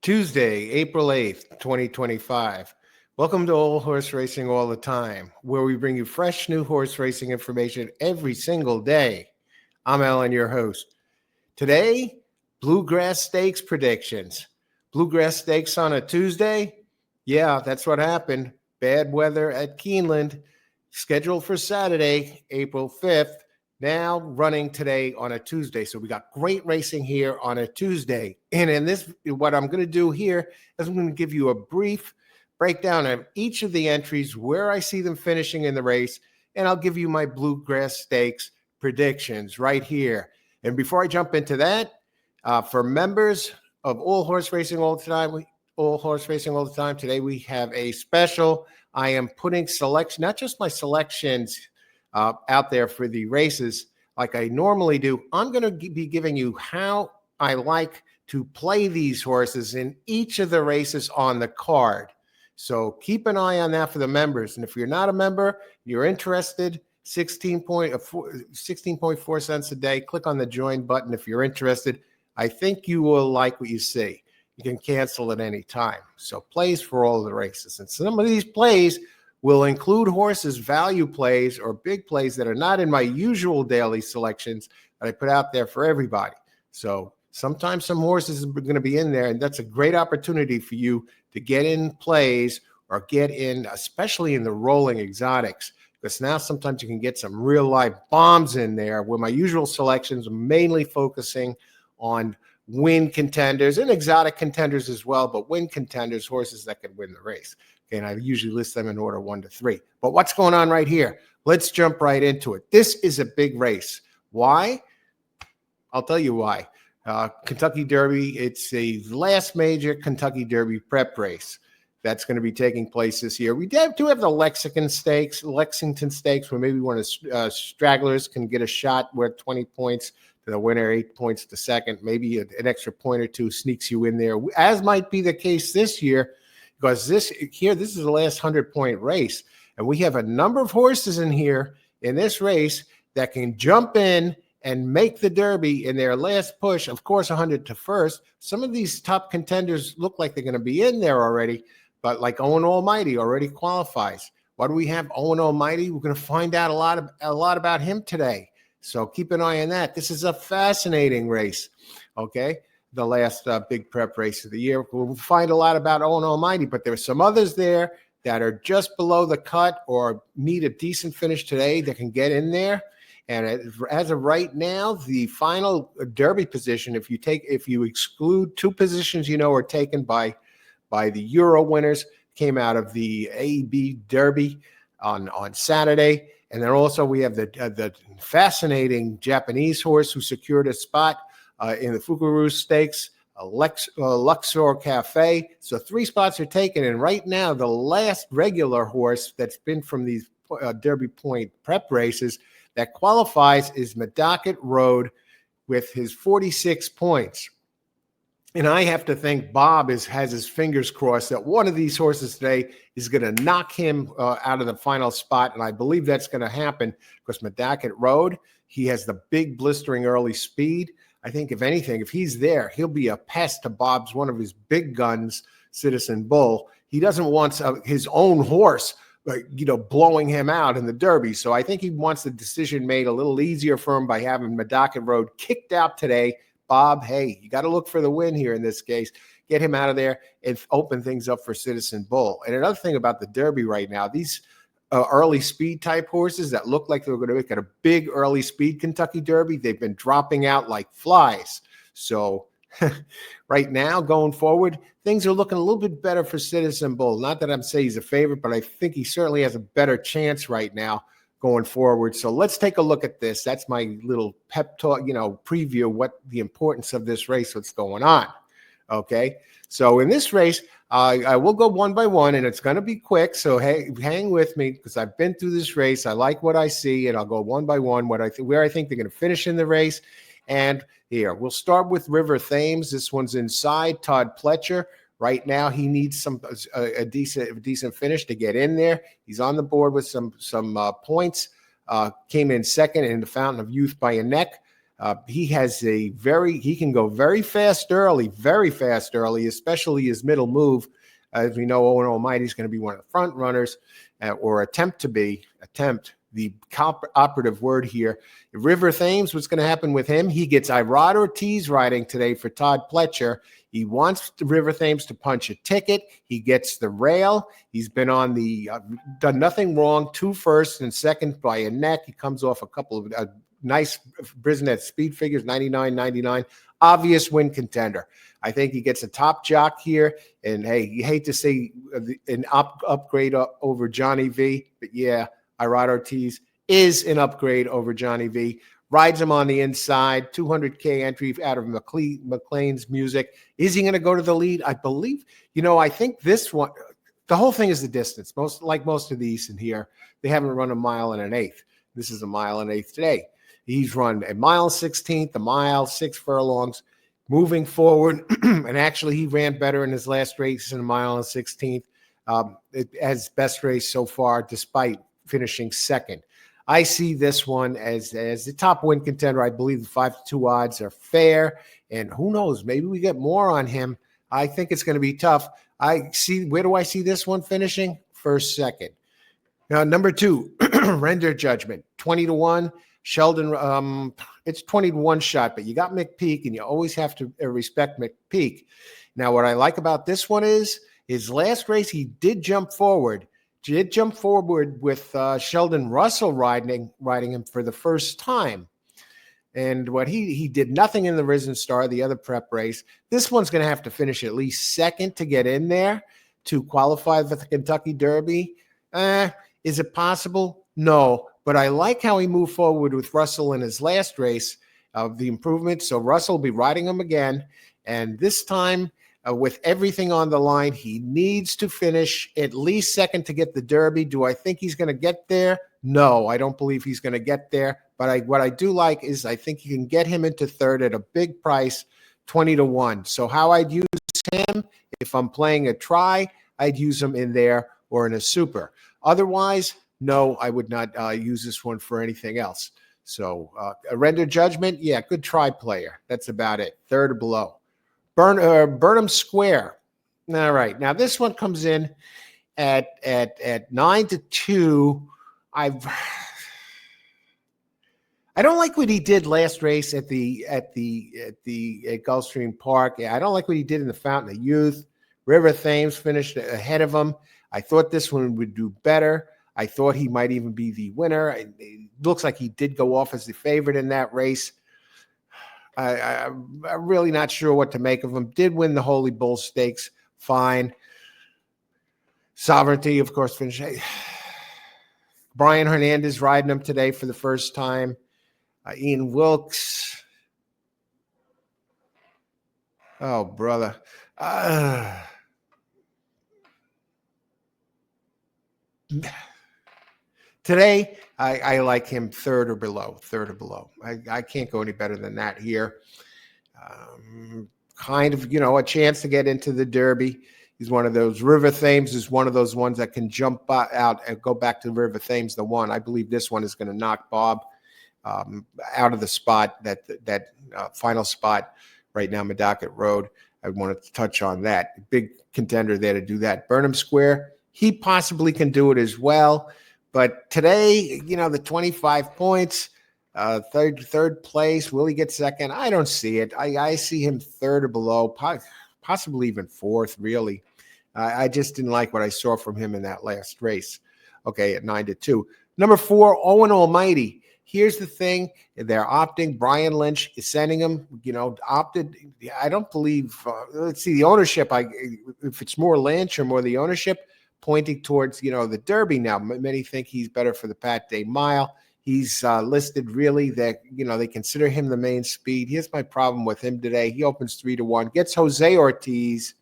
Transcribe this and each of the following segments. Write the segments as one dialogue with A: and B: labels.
A: Tuesday, April 8th, 2025. Welcome to All Horse Racing All the Time, where we bring you fresh new horse racing information every single day. I'm Alan, your host. Today, Bluegrass Stakes predictions. Bluegrass Stakes on a Tuesday? Yeah, that's what happened. Bad weather at Keeneland, scheduled for Saturday, April 5th. Now running today on a Tuesday. So we got great racing here on a Tuesday. And in this, what I'm going to do here is I'm going to give you a brief breakdown of each of the entries, where I see them finishing in the race, and I'll give you my Bluegrass Stakes predictions right here. And before I jump into that, for members of All Horse Racing All the Time, today we have a special. I am putting selection, not just my selections out there for the races like I normally do. I'm going to be giving you how I like to play these horses in each of the races on the card. So keep an eye on that for the members. And if you're not a member, you're interested, 16.4 cents a day. Click on the join button if you're interested. I think you will like what you see. You can cancel at any time. So plays for all the races. And some of these plays will include horses, value plays, or big plays that are not in my usual daily selections that I put out there for everybody. So sometimes some horses are going to be in there, and that's a great opportunity for you to get in plays or get in, especially in the rolling exotics, because now sometimes you can get some real life bombs in there, where my usual selections are mainly focusing on win contenders and exotic contenders as well, but win contenders, horses that can win the race. Okay, and I usually list them in order 1 to 3. But what's going on right here? Let's jump right into it. This is a big race. Why? I'll tell you why. Kentucky Derby, it's the last major Kentucky Derby prep race that's going to be taking place this year. We do have the Lexington Stakes, where maybe one of the stragglers can get a shot worth 20 points to the winner, 8 points to second. Maybe an extra point or two sneaks you in there, as might be the case this year, because this is the last 100-point race. And we have a number of horses in here in this race that can jump in and make the Derby in their last push. Of course, 100 to first. Some of these top contenders look like they're going to be in there already, but like Owen Almighty already qualifies. What do we have? Owen Almighty. We're going to find out a lot about him today. So keep an eye on that. This is a fascinating race, okay? The last big prep race of the year. We'll find a lot about Owen Almighty, but there are some others there that are just below the cut or need a decent finish today that can get in there. And as of right now, the final Derby position, if you exclude 2 positions are taken by the Euro winners, came out of the AEB Derby on Saturday. And then also we have the fascinating Japanese horse who secured a spot in the Fuguru Stakes, Luxor Cafe. So 3 spots are taken. And right now, the last regular horse that's been from these Derby Point prep races that qualifies is Medaket Road with his 46 points. And I have to think Bob has his fingers crossed that one of these horses today is going to knock him out of the final spot. And I believe that's going to happen because Medaket Road, he has the big blistering early speed. I think if anything, if he's there, he'll be a pest to Bob's one of his big guns, Citizen Bull. He doesn't want his own horse blowing him out in the Derby. So I think he wants the decision made a little easier for him by having Medaket Road kicked out today. Bob, hey, you got to look for the win here in this case. Get him out of there and open things up for Citizen Bull. And another thing about the Derby right now, these early speed type horses that look like they're going to make it a big early speed Kentucky Derby, they've been dropping out like flies. So right now, going forward, things are looking a little bit better for Citizen Bull. Not that I'm saying he's a favorite, but I think he certainly has a better chance right now going forward. So let's take a look at this. That's my little pep talk, preview what the importance of this race, what's going on. Okay. So in this race, I will go one by one, and it's going to be quick. So hang with me because I've been through this race. I like what I see, and I'll go one by one where I think they're going to finish in the race. And here we'll start with River Thames. This one's inside Todd Pletcher. Right now, he needs a decent finish to get in there. He's on the board with some points. Came in second in the Fountain of Youth by a neck. He can go very fast early, especially his middle move. As we know, Owen Almighty is going to be one of the front runners, or attempt. The operative word here. River Thames, what's going to happen with him? He gets Irad Ortiz riding today for Todd Pletcher. He wants the River Thames to punch a ticket. He gets the rail. He's been on done nothing wrong. 2 firsts and second by a neck. He comes off a couple of nice Brisnet speed figures, 99, 99. Obvious win contender. I think he gets a top jock here. And hey, you hate to say an upgrade over Johnny V, but yeah, Irad Ortiz is an upgrade over Johnny V. Rides him on the inside, 200K entry out of McLean's Music. Is he going to go to the lead? I believe, I think this one, the whole thing is the distance. Most of these in here, they haven't run a mile and an eighth. This is a mile and an eighth today. He's run a mile 16th, a mile, 6 furlongs. Moving forward, and actually he ran better in his last race in a mile and 16th. As best race so far, despite finishing second. I see this one as the top win contender. I believe the 5-2 odds are fair, and who knows, maybe we get more on him. I think it's going to be tough. Where do I see this one finishing? First, second. Now, number 2, Render Judgment, 20-1. Sheldon, it's 20-1 shot, but you got McPeak, and you always have to respect McPeak. Now, what I like about this one is his last race, he did jump forward with Sheldon Russell riding him for the first time. And what he did nothing in the Risen Star, the other prep race. This one's going to have to finish at least second to get in there to qualify for the Kentucky Derby. Is it possible? No, but I like how he moved forward with Russell in his last race of the improvement. So Russell will be riding him again. And this time, with everything on the line, he needs to finish at least second to get the Derby. Do I think he's going to get there? No, I don't believe he's going to get there. But what I do like is I think you can get him into third at a big price, 20-1. So how I'd use him, if I'm playing a try, I'd use him in there or in a super. Otherwise, no, I would not use this one for anything else. So a Render Judgment, yeah, good try player. That's about it. Third or below. Burnham Square. All right. Now this one comes in at 9-2. I don't like what he did last race at Gulfstream Park. I don't like what he did in the Fountain of Youth. River Thames finished ahead of him. I thought this one would do better. I thought he might even be the winner. It looks like he did go off as the favorite in that race. I'm really not sure what to make of him. Did win the Holy Bull Stakes. Fine. Sovereignty, of course, finished. Brian Hernandez riding him today for the first time. Ian Wilkes. Oh, brother. Today, I like him third or below. I can't go any better than that here. Kind of, a chance to get into the Derby. He's one of those. River Thames is one of those ones that can jump out and go back to River Thames, the one. I believe this one is going to knock Bob out of the spot, that final spot right now, Medocket Road. I wanted to touch on that. Big contender there to do that. Burnham Square, he possibly can do it as well. But today, the 25 points, third place, will he get second? I don't see it. I see him third or below, possibly even fourth, really. I just didn't like what I saw from him in that last race. Okay, at 9-2. Number 4, Owen Almighty. Here's the thing. They're opting. Brian Lynch is sending him, opted. I don't believe, let's see, the ownership, if it's more Lynch or more the ownership, pointing towards, the Derby now. Many think he's better for the Pat Day Mile. He's listed really that, they consider him the main speed. Here's my problem with him today. He opens 3-1, gets Jose Ortiz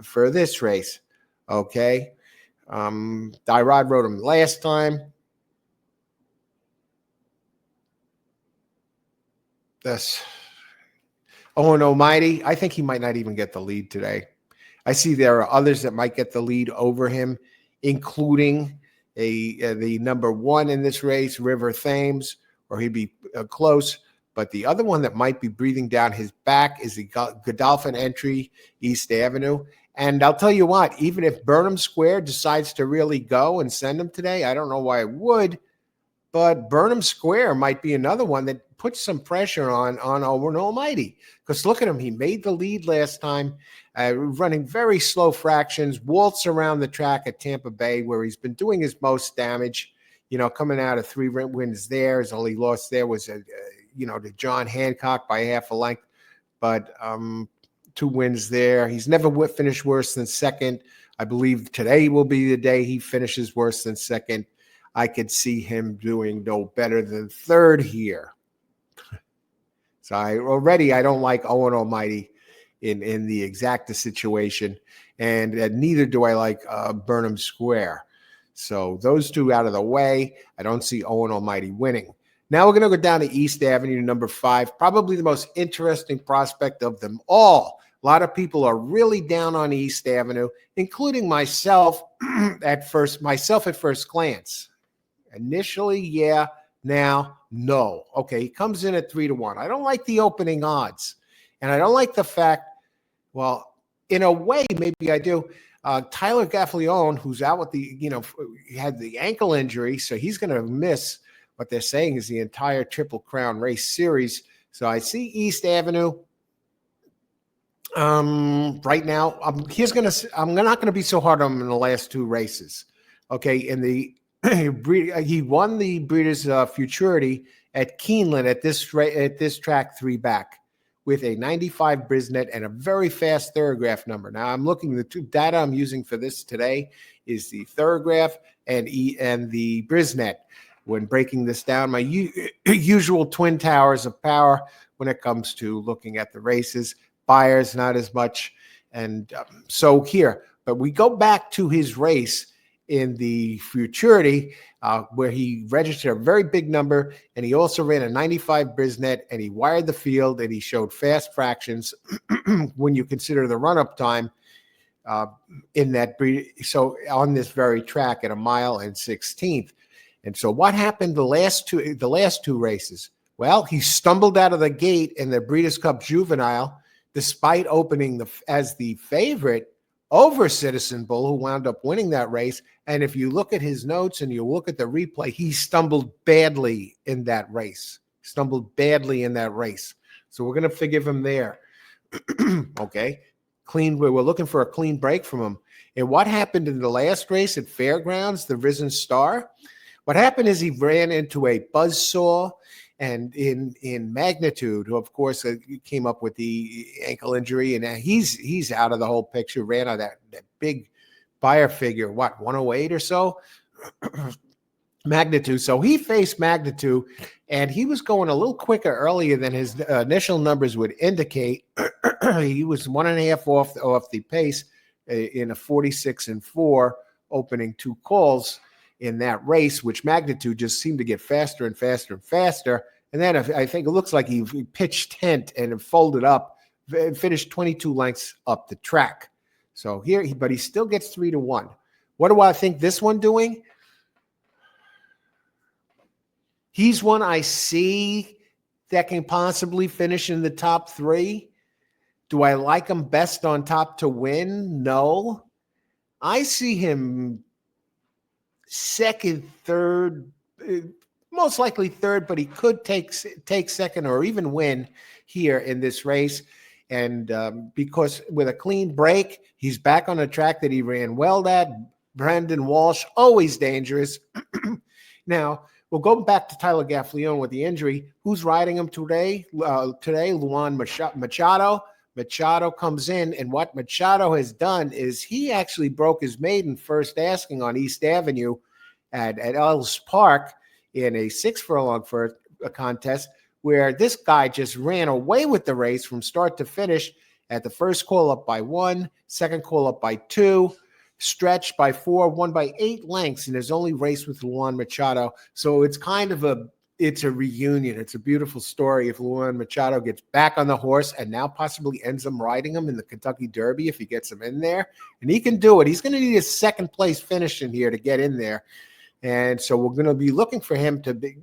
A: for this race. Okay. Dyrod rode him last time. This Owen Almighty, I think he might not even get the lead today. I see there are others that might get the lead over him, including the number 1 in this race, River Thames, or he'd be close. But the other one that might be breathing down his back is the Godolphin entry, East Avenue. And I'll tell you what, even if Burnham Square decides to really go and send him today, I don't know why it would, but Burnham Square might be another one that puts some pressure on Owen Almighty. Because look at him, he made the lead last time, running very slow fractions, waltz around the track at Tampa Bay, where he's been doing his most damage. Coming out of 3 wins there. His only loss there was, to John Hancock by half a length. But 2 wins there. He's never finished worse than second. I believe today will be the day he finishes worse than second. I could see him doing no better than third here. So I don't like Owen Almighty in the exacta situation, and neither do I like Burnham Square. So those 2 out of the way, I don't see Owen Almighty winning. Now we're going to go down to East Avenue, number 5, probably the most interesting prospect of them all. A lot of people are really down on East Avenue, including myself at first glance. Initially, yeah. Now, no. Okay, he comes in at 3-1. I don't like the opening odds. And I don't like the fact, well, in a way, maybe I do. Tyler Gaffalione, who's out with he had the ankle injury, so he's going to miss what they're saying is the entire Triple Crown race series. So I see East Avenue. Right now, I'm not going to be so hard on him in the last 2 races. Okay, he won the Breeders' Futurity at Keeneland at this track 3 back with a 95 Brisnet and a very fast Thorograph number. Now I'm looking, the 2 data I'm using for this today is the Thorograph and the Brisnet. When breaking this down, my usual twin towers of power when it comes to looking at the races. Buyers, not as much. And so here, but we go back to his race in the Futurity, where he registered a very big number, and he also ran a 95 Brisnet, and he wired the field, and he showed fast fractions when you consider the run-up time in that breed. So on this very track at 1 mile and 16th. And so what happened the last two races? Well, he stumbled out of the gate in the Breeders' Cup Juvenile, despite opening as the favorite over Citizen Bull, who wound up winning that race. And if you look at his notes and you look at the replay, he stumbled badly in that race. So we're going to forgive him there. Okay. Clean. We're looking for a clean break from him. And what happened in the last race at Fairgrounds, the Risen Star? What happened is he ran into a buzzsaw, and in Magnitude, who of course came up with the ankle injury, and he's out of the whole picture. Ran on that big buyer figure, 108 or so, Magnitude. So he faced Magnitude, and he was going a little quicker earlier than his initial numbers would indicate. He was 1.5 off the pace in a 46-4, opening 2 calls in that race, which Magnitude just seemed to get faster and faster and faster. And then I think it looks like he pitched tent and folded up and finished 22 lengths up the track. So here, but he still gets 3-1. What do I think this one doing? He's one I see that can possibly finish in the top 3. Do I like him best on top to win? No. I see him second, third, most likely third, but he could take second or even win here in this race. And because with a clean break, he's back on a track that he ran well at. Brandon Walsh, always dangerous. Now, we'll go back to Tyler Gaffalione with the injury. Who's riding him today? Luan Machado. Machado comes in, and what Machado has done is he actually broke his maiden first asking on East Avenue at Ellis Park in a 6 furlong for a contest, where this guy just ran away with the race from start to finish. At the first call up by 1, second call up by 2, stretched by 4, won by 8 lengths in his only race with Luan Machado. So it's kind of a reunion. It's a beautiful story if Luan Machado gets back on the horse and now possibly ends up riding him in the Kentucky Derby if he gets him in there. And he can do it. He's going to need a second place finish in here to get in there. And so we're going to be looking for him to be,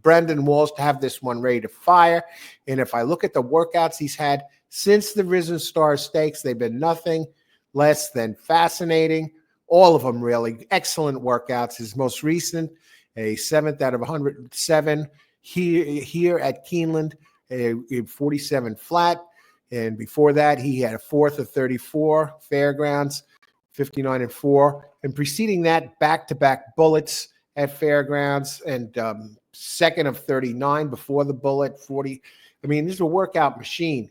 A: Brendan Walsh to have this one ready to fire. And if I look at the workouts he's had since the Risen Star Stakes, they've been nothing less than fascinating. All of them really excellent workouts. His most recent, a 7th out of 107 here at Keeneland, a 47 flat. And before that, he had a 4th of 34 Fairgrounds, 59-4. And preceding that, back-to-back bullets at Fairgrounds, and 2nd of 39 before the bullet, 40. I mean, this is a workout machine.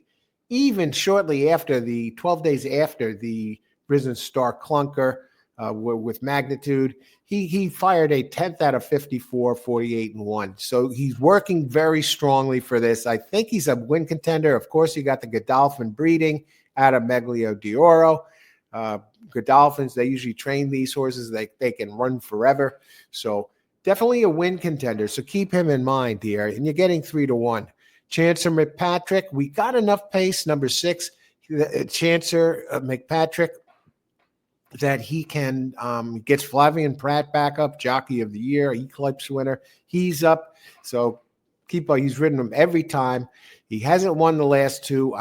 A: Even shortly after 12 days after the Risen Star Clunker with Magnitude, he fired a 10th out of 54, 48-1. So he's working very strongly for this. I think he's a win contender. Of course, you got the Godolphin breeding out of Meglio d'Oro. Godolphins, they usually train these horses. They can run forever. So definitely a win contender. So keep him in mind here. And you're getting 3-1. Chancer McPatrick, we got enough pace, number 6. Chancer McPatrick, that he can gets Flavien Prat back up, Jockey of the Year, Eclipse winner. He's up. So he's ridden him every time. He hasn't won the last 2.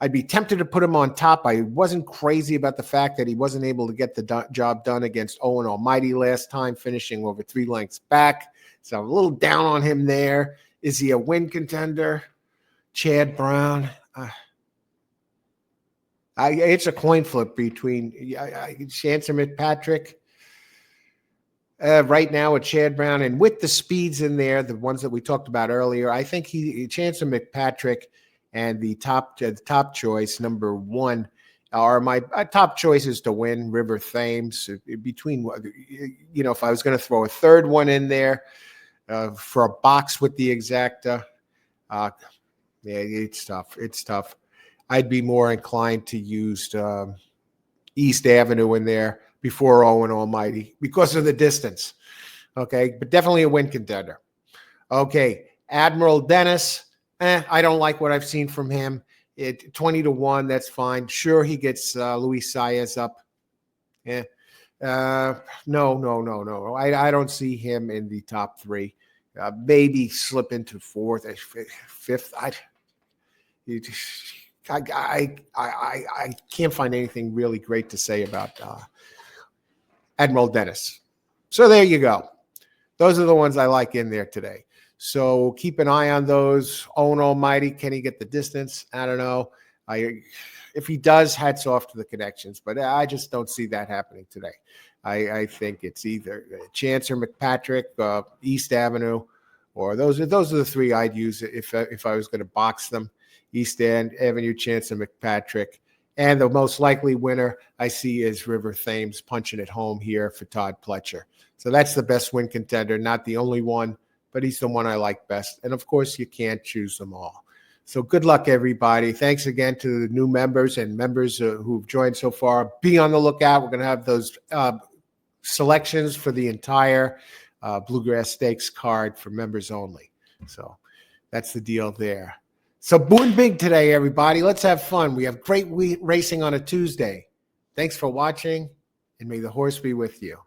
A: I'd be tempted to put him on top. I wasn't crazy about the fact that he wasn't able to get the job done against Owen Almighty last time, finishing over 3 lengths back. So I'm a little down on him there. Is he a win contender? Chad Brown. It's a coin flip between Chancer McPatrick. Right now with Chad Brown, and with the speeds in there, the ones that we talked about earlier, I think Chancer McPatrick and the top choice, number 1, are my top choices to win. River Thames, between, if I was going to throw a third one in there for a box with the Exacta, it's tough. It's tough. I'd be more inclined to use East Avenue in there before Owen Almighty because of the distance. Okay, but definitely a win contender. Okay, Admiral Dennis. I don't like what I've seen from him. 20-1, that's fine. Sure, he gets Luis Saez up. No. I don't see him in the top 3. Maybe slip into 4th, 5th. I can't find anything really great to say about Admiral Dennis. So there you go. Those are the ones I like in there today. So keep an eye on those. Owen Almighty, can he get the distance? I don't know. If he does, hats off to the connections, but I just don't see that happening today. I think it's either Chancer McPatrick, East Avenue, or those are the 3 I'd use if I was going to box them. East Avenue, Chancer McPatrick, and the most likely winner I see is River Thames punching it home here for Todd Pletcher. So that's the best win contender, not the only one, but he's the one I like best. And of course, you can't choose them all. So good luck, everybody. Thanks again to the new members and members who've joined so far. Be on the lookout. We're going to have those selections for the entire Bluegrass Stakes card for members only. So that's the deal there. So win big today, everybody. Let's have fun. We have great racing on a Tuesday. Thanks for watching, and may the horse be with you.